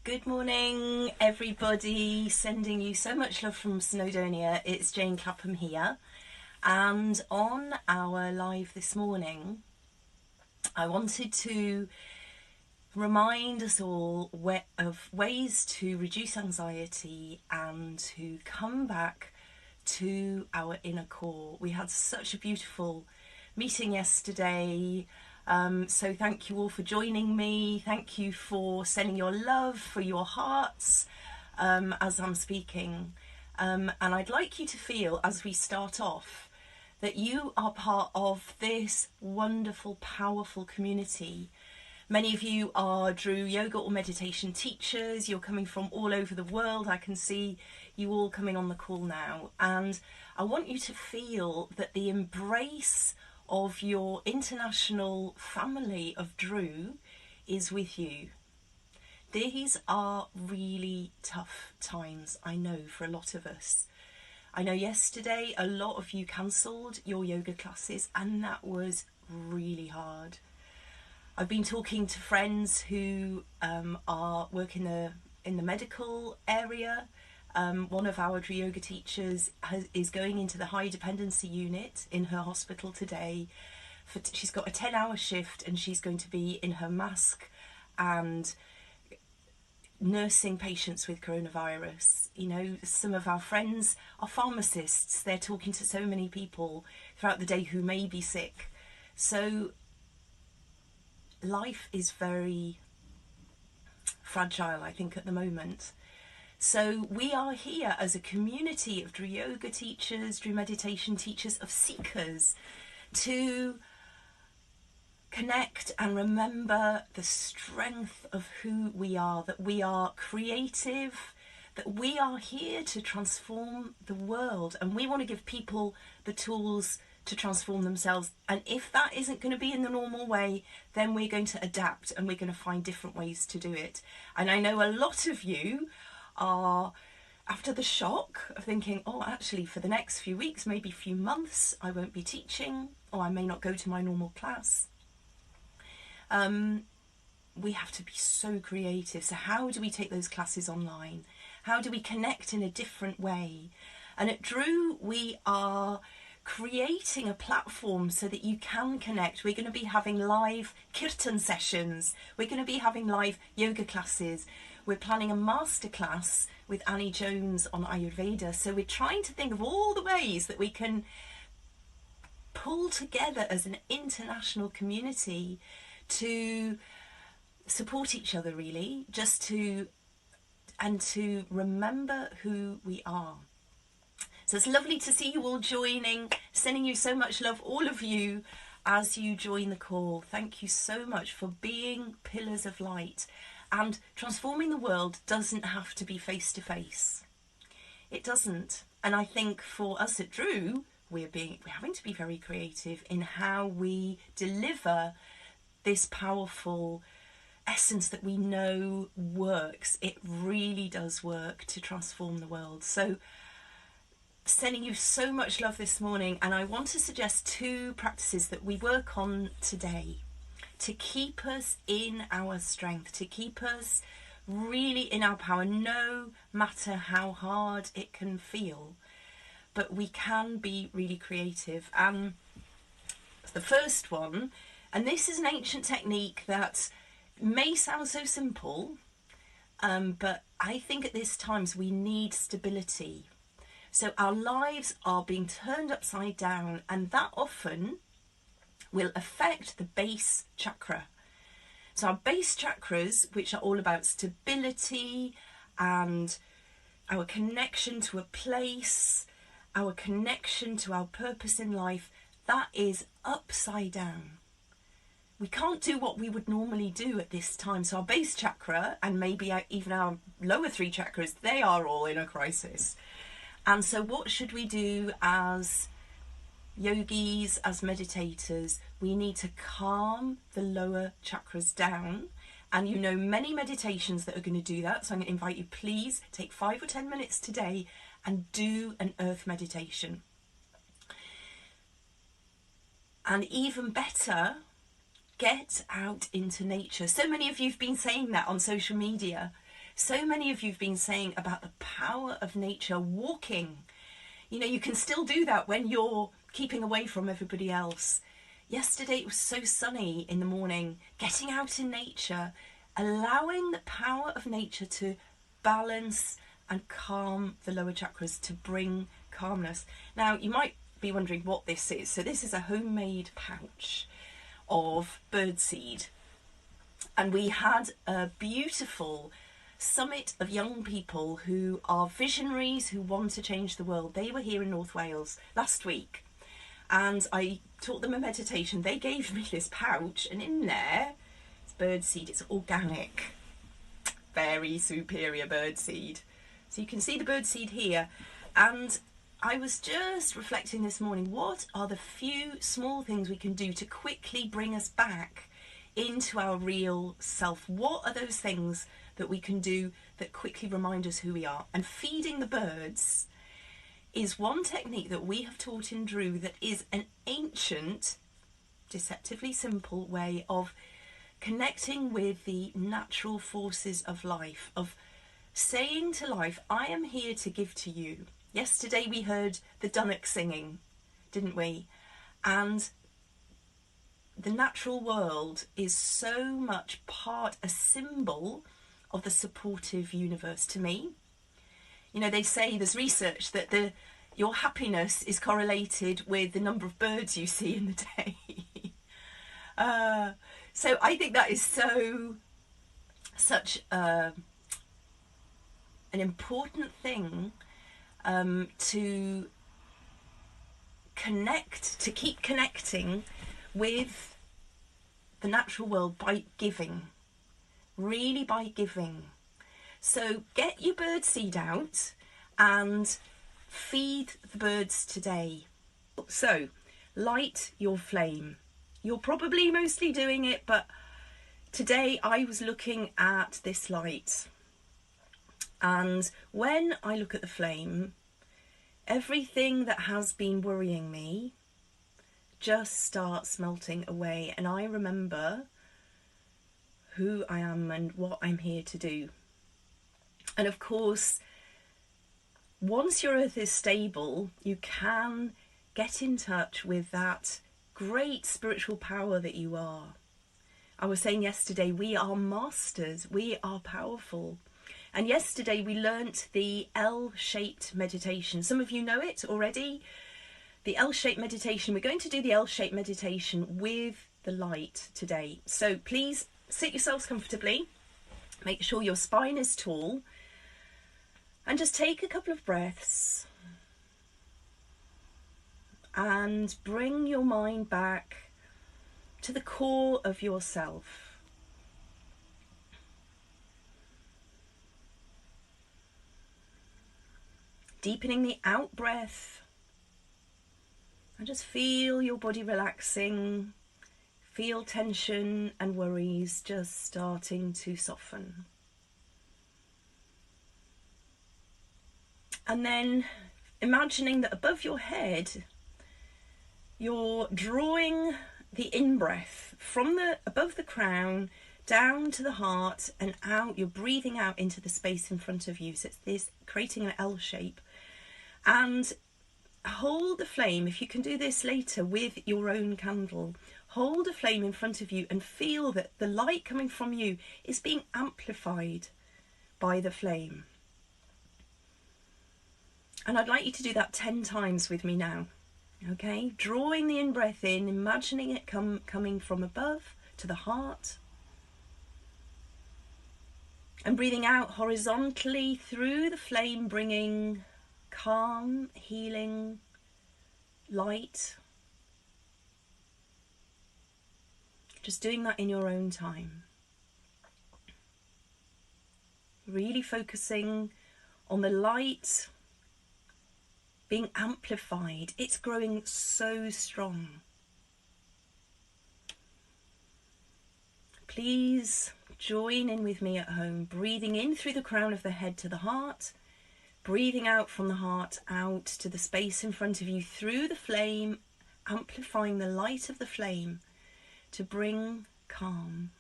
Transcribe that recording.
Good morning, everybody. Sending you so much love from Snowdonia. It's Jane Clapham here. And on our live this morning, I wanted to remind us all of ways to reduce anxiety and to come back to our inner core. We had such a beautiful meeting yesterday. So thank you all for joining me. Thank you for sending your love, for your hearts as I'm speaking. And I'd like you to feel as we start off that you are part of this wonderful, powerful community. Many of you are Drew yoga or meditation teachers. You're coming from all over the world. I can see you all coming on the call now. And I want you to feel that the embrace of your international family of Drew is with you. These are really tough times, I know, for a lot of us. I know yesterday a lot of you cancelled your yoga classes, and that was really hard. I've been talking to friends who are working in the medical area. One of our Drew yoga teachers is going into the high dependency unit in her hospital today. She's got a 10-hour shift and she's going to be in her mask and nursing patients with coronavirus. You know, some of our friends are pharmacists. They're talking to so many people throughout the day who may be sick. So life is very fragile, I think, at the moment. So we are here as a community of Drew yoga teachers, Drew meditation teachers, of seekers, to connect and remember the strength of who we are, that we are creative, that we are here to transform the world, and we want to give people the tools to transform themselves. And if that isn't going to be in the normal way, then we're going to adapt and we're going to find different ways to do it. And I know a lot of you are after the shock of thinking, oh, actually for the next few weeks, maybe few months, I won't be teaching, or I may not go to my normal class. We have to be so creative. So how do we take those classes online? How do we connect in a different way? And at Drew, we are creating a platform so that you can connect. We're going to be having live kirtan sessions. We're going to be having live yoga classes. We're planning a masterclass with Annie Jones on Ayurveda. So we're trying to think of all the ways that we can pull together as an international community to support each other, really, to remember who we are. So it's lovely to see you all joining, sending you so much love, all of you, as you join the call. Thank you so much for being pillars of light. And transforming the world doesn't have to be face-to-face. It doesn't. And I think for us at Drew, we're having to be very creative in how we deliver this powerful essence that we know works. It really does work to transform the world. So sending you so much love this morning, and I want to suggest 2 practices that we work on today to keep us in our strength, to keep us really in our power, no matter how hard it can feel. But we can be really creative. And the first one, and this is an ancient technique that may sound so simple, but I think at this times we need stability. So our lives are being turned upside down, and that often will affect the base chakra. So our base chakras, which are all about stability and our connection to a place, our connection to our purpose in life, that is upside down. We can't do what we would normally do at this time. So our base chakra, and maybe even our lower 3 chakras, they are all in a crisis. And so what should we do as yogis, as meditators? We need to calm the lower chakras down. And you know many meditations that are going to do that. So I'm going to invite you, please take 5 or 10 minutes today and do an earth meditation. And even better, get out into nature. So many of you have been saying that on social media. So many of you have been saying about the power of nature, walking. You know, you can still do that when you're keeping away from everybody else. Yesterday it was so sunny in the morning. Getting out in nature, allowing the power of nature to balance and calm the lower chakras, to bring calmness. Now, you might be wondering what this is. So this is a homemade pouch of birdseed. And we had a beautiful summit of young people who are visionaries who want to change the world. They were here in North Wales last week, and I taught them a meditation. They gave me this pouch, and in there it's birdseed. It's organic, very superior birdseed. So you can see the birdseed here. And I was just reflecting this morning, what are the few small things we can do to quickly bring us back into our real self? What are those things that we can do that quickly remind us who we are? And feeding the birds is one technique that we have taught in Drew that is an ancient, deceptively simple way of connecting with the natural forces of life, of saying to life, I am here to give to you. Yesterday we heard the Dunnock singing, didn't we? And the natural world is so much a symbol of the supportive universe to me. You know, they say, there's research that your happiness is correlated with the number of birds you see in the day. So I think that is such an important thing to connect, to keep connecting with the natural world by giving, really by giving. So get your birdseed out and feed the birds today. So light your flame. You're probably mostly doing it, but today I was looking at this light, and when I look at the flame, everything that has been worrying me just starts melting away, and I remember who I am and what I'm here to do. And of course, once your earth is stable, you can get in touch with that great spiritual power that you are. I was saying yesterday, we are masters, we are powerful. And yesterday we learnt the L-shaped meditation. Some of you know it already. The L-shaped meditation. We're going to do the L-shaped meditation with the light today. So please sit yourselves comfortably. Make sure your spine is tall. And just take a couple of breaths. And bring your mind back to the core of yourself. Deepening the out breath. And just feel your body relaxing. Feel tension and worries just starting to soften. And then imagining that above your head, you're drawing the in-breath from above the crown down to the heart and out. You're breathing out into the space in front of you. So it's this, creating an L shape. And hold the flame, if you can do this later with your own candle, hold a flame in front of you and feel that the light coming from you is being amplified by the flame. And I'd like you to do that 10 times with me now. Okay, drawing the in-breath in, imagining it coming from above to the heart. And breathing out horizontally through the flame, bringing calm, healing, light. Just doing that in your own time. Really focusing on the light being amplified. It's growing so strong. Please join in with me at home, breathing in through the crown of the head to the heart, breathing out from the heart out to the space in front of you through the flame, amplifying the light of the flame to bring calm.